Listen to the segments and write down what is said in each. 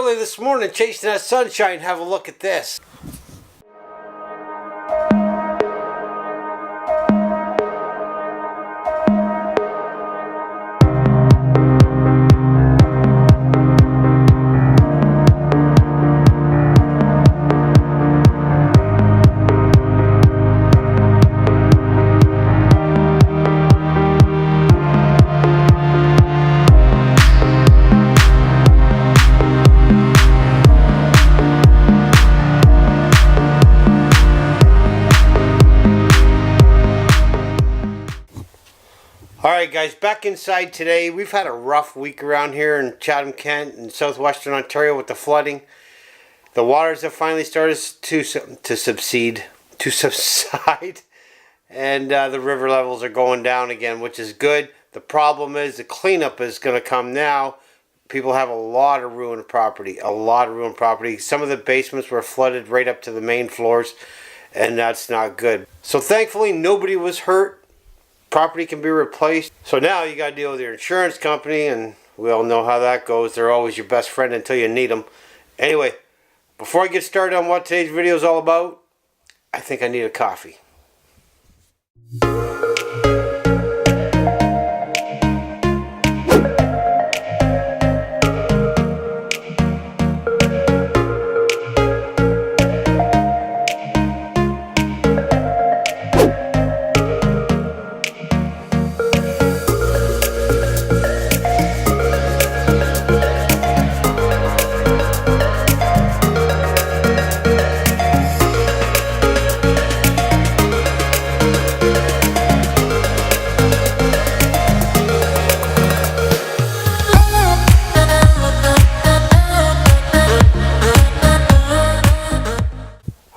early this morning chasing that sunshine. Have a look at this. Alright guys, back inside today. We've had a rough week around here in Chatham, Kent and southwestern Ontario with the flooding. The waters have finally started to subside and the river levels are going down again, which is good. The problem is the cleanup is going to come now. People have a lot of ruined property, Some of the basements were flooded right up to the main floors, and that's not good. So thankfully nobody was hurt. Property can be replaced. So now you got to deal with your insurance company, and we all know how that goes. They're always your best friend until you need them. Anyway, before I get started on what today's video is all about, I think I need a coffee.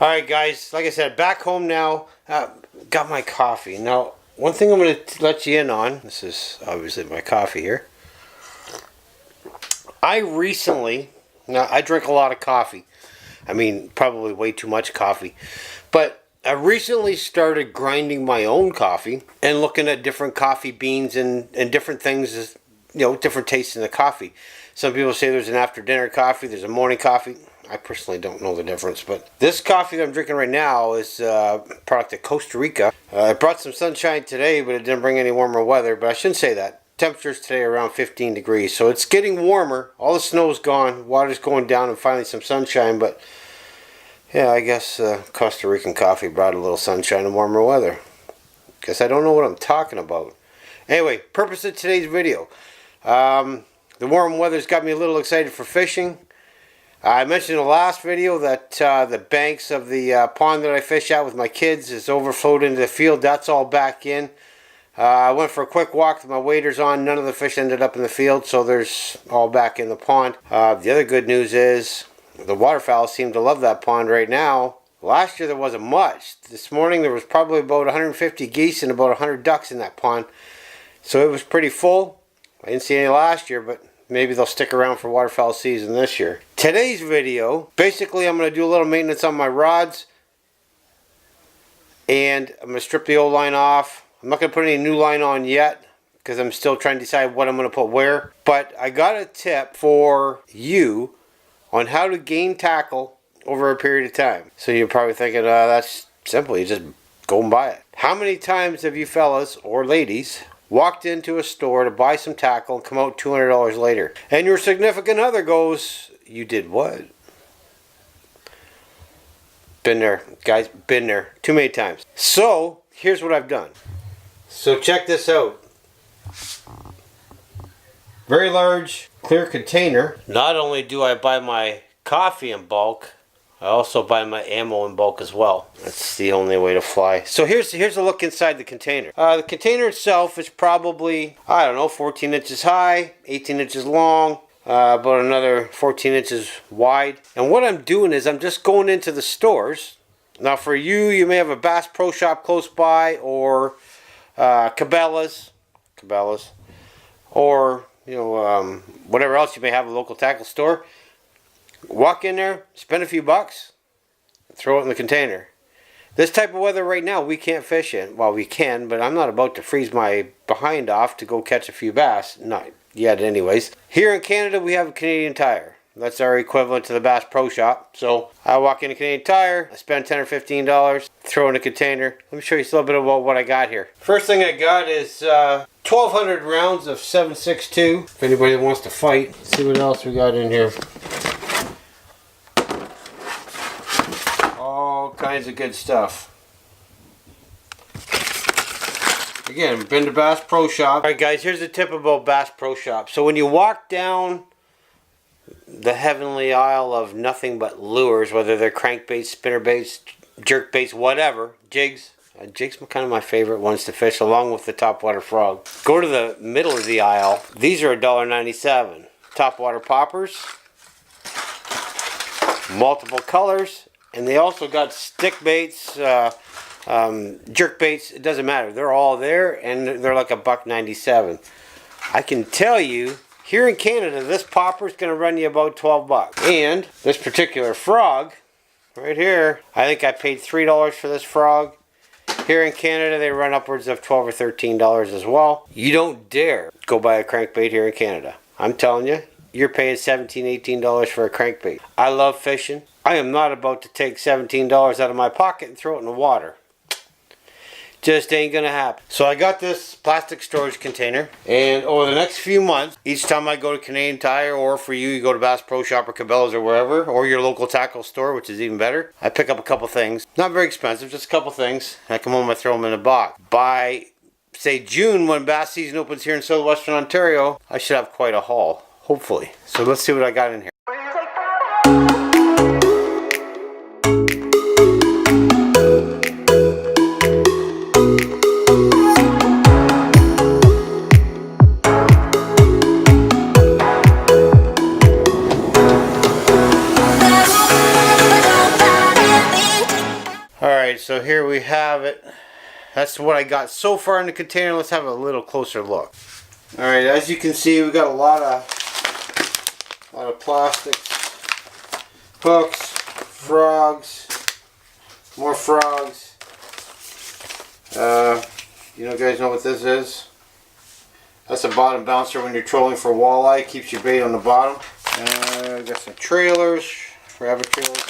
Alright guys, like I said, back home now, got my coffee. Now, one thing I'm going to let you in on, this is obviously my coffee here. I drink a lot of coffee. I mean, probably way too much coffee. But I recently started grinding my own coffee and looking at different coffee beans and different things, you know, different tastes in the coffee. Some people say there's an after dinner coffee, there's a morning coffee. I personally don't know the difference, but this coffee that I'm drinking right now is a product of Costa Rica. It brought some sunshine today, but it didn't bring any warmer weather, but I shouldn't say that. Temperatures today are around 15 degrees, so it's getting warmer. All the snow's gone, water's going down, and finally some sunshine, but yeah, I guess Costa Rican coffee brought a little sunshine and warmer weather. Guess I don't know what I'm talking about. Anyway, purpose of today's video. The warm weather's got me a little excited for fishing. I mentioned in the last video that the banks of the pond that I fish at with my kids is overflowed into the field. That's all back in. I went for a quick walk with my waders on. None of the fish ended up in the field, so there's all back in the pond. The other good news is the waterfowl seem to love that pond right now. Last year there wasn't much. This morning there was probably about 150 geese and about 100 ducks in that pond. So it was pretty full. I didn't see any last year, but maybe they'll stick around for waterfowl season this year. Today's video, basically I'm going to do a little maintenance on my rods. And I'm going to strip the old line off. I'm not going to put any new line on yet, because I'm still trying to decide what I'm going to put where. But I got a tip for you on how to gain tackle over a period of time. So you're probably thinking, that's simple. You just go and buy it. How many times have you fellas or ladies walked into a store to buy some tackle and come out $200 later? And your significant other goes, you did what? Been there, guys, been there too many times. So, here's what I've done. So check this out. Very large, clear container. Not only do I buy my coffee in bulk, I also buy my ammo in bulk as well. That's the only way to fly. So here's a look inside the container. The container itself is probably, I don't know, 14 inches high, 18 inches long, about another 14 inches wide. And what I'm doing is I'm just going into the stores. Now for you, you may have a Bass Pro Shop close by, or Cabela's, or you know, whatever else you may have, a local tackle store. Walk in there, spend a few bucks, throw it in the container. This type of weather right now, we can't fish in. Well, we can, but I'm not about to freeze my behind off to go catch a few bass. Not yet anyways. Here in Canada, we have a Canadian Tire. That's our equivalent to the Bass Pro Shop. So I walk into Canadian Tire, I spend $10 or $15, throw in a container. Let me show you a little bit about what I got here. First thing I got is 1,200 rounds of 7.62. If anybody wants to fight, let's see what else we got in here. All kinds of good stuff. Again, been to Bass Pro Shop. Alright guys, here's the tip about Bass Pro Shop. So when you walk down the heavenly aisle of nothing but lures, whether they're crankbaits, spinnerbaits, jerkbaits, whatever, jigs. Jigs are kind of my favorite ones to fish, along with the topwater frog. Go to the middle of the aisle. These are $1.97. Topwater poppers. Multiple colors. And they also got stick baits, jerk baits. It doesn't matter. They're all there, and they're like $1.97. I can tell you, here in Canada, this popper is going to run you about 12 bucks. And this particular frog, right here, I think I paid $3 for this frog. Here in Canada, they run upwards of $12 or $13 as well. You don't dare go buy a crankbait here in Canada. I'm telling you, you're paying $17, $18 for a crankbait. I love fishing. I am not about to take $17 out of my pocket and throw it in the water. Just ain't gonna happen. So I got this plastic storage container, and over the next few months, each time I go to Canadian Tire, or for you, you go to Bass Pro Shop or Cabela's or wherever, or your local tackle store, which is even better, I pick up a couple things. Not very expensive, just a couple things. I come home and throw them in a box. By, say, June, when bass season opens here in southwestern Ontario, I should have quite a haul, hopefully. So let's see what I got in here. Alright, so here we have it. That's what I got so far in the container. Let's have a little closer look. Alright, as you can see, we got a lot of plastics, hooks, frogs, more frogs. You guys know what this is? That's a bottom bouncer when you're trolling for walleye. Keeps your bait on the bottom. Got some trailers, rabbit trailers.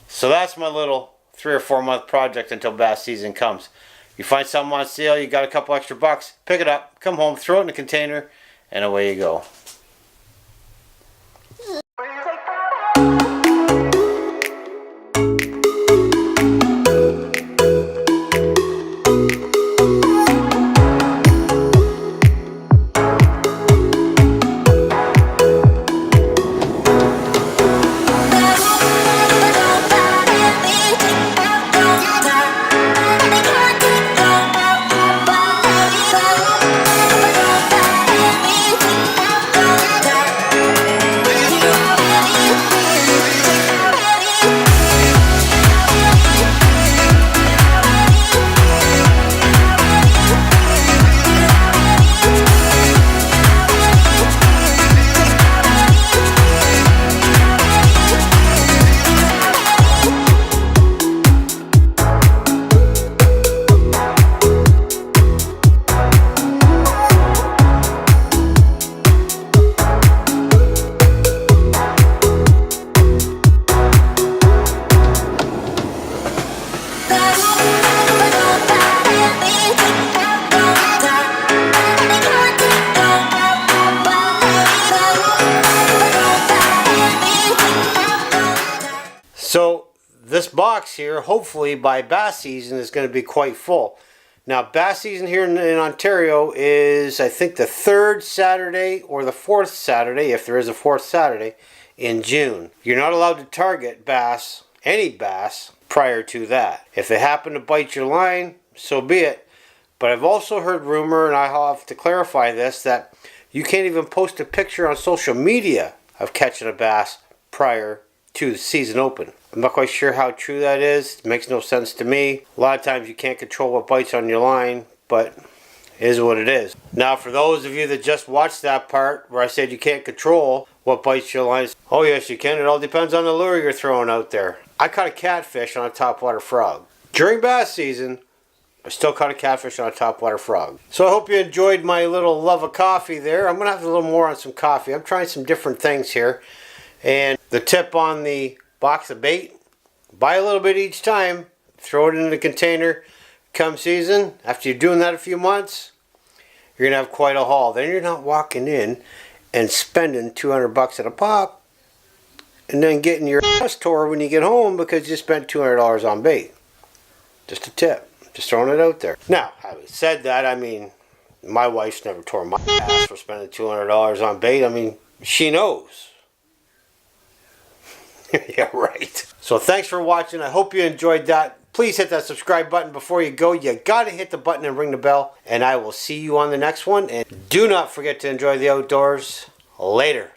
So that's my little 3 or 4 month project until bass season comes. You find something on sale, you got a couple extra bucks, pick it up, come home, throw it in the container, and away you go. So this box here, hopefully by bass season, is going to be quite full. Now bass season here in Ontario is, I think, the 3rd Saturday or the 4th Saturday, if there is a 4th Saturday, in June. You're not allowed to target bass, any bass, prior to that. If they happen to bite your line, so be it. But I've also heard rumor, and I have to clarify this, that you can't even post a picture on social media of catching a bass prior to the season open. I'm not quite sure how true that is. It makes no sense to me. A lot of times you can't control what bites on your line, but it is what it is. Now for those of you that just watched that part where I said you can't control what bites your lines, oh yes you can. It all depends on the lure you're throwing out there. I caught a catfish on a topwater frog. During bass season, I still caught a catfish on a topwater frog. So I hope you enjoyed my little love of coffee there. I'm going to have a little more on some coffee. I'm trying some different things here. And the tip on the box of bait, buy a little bit each time, throw it in the container. Come season, after you're doing that a few months, you're going to have quite a haul. Then you're not walking in and spending $200 at a pop and then getting your ass tore when you get home because you spent $200 on bait. Just a tip. Just throwing it out there. Now, having said that, I mean, my wife's never tore my ass for spending $200 on bait. I mean, she knows. Yeah, right. So thanks for watching. I hope you enjoyed that. Please hit that subscribe button before you go. You got to hit the button and ring the bell. And I will see you on the next one. And do not forget to enjoy the outdoors. Later.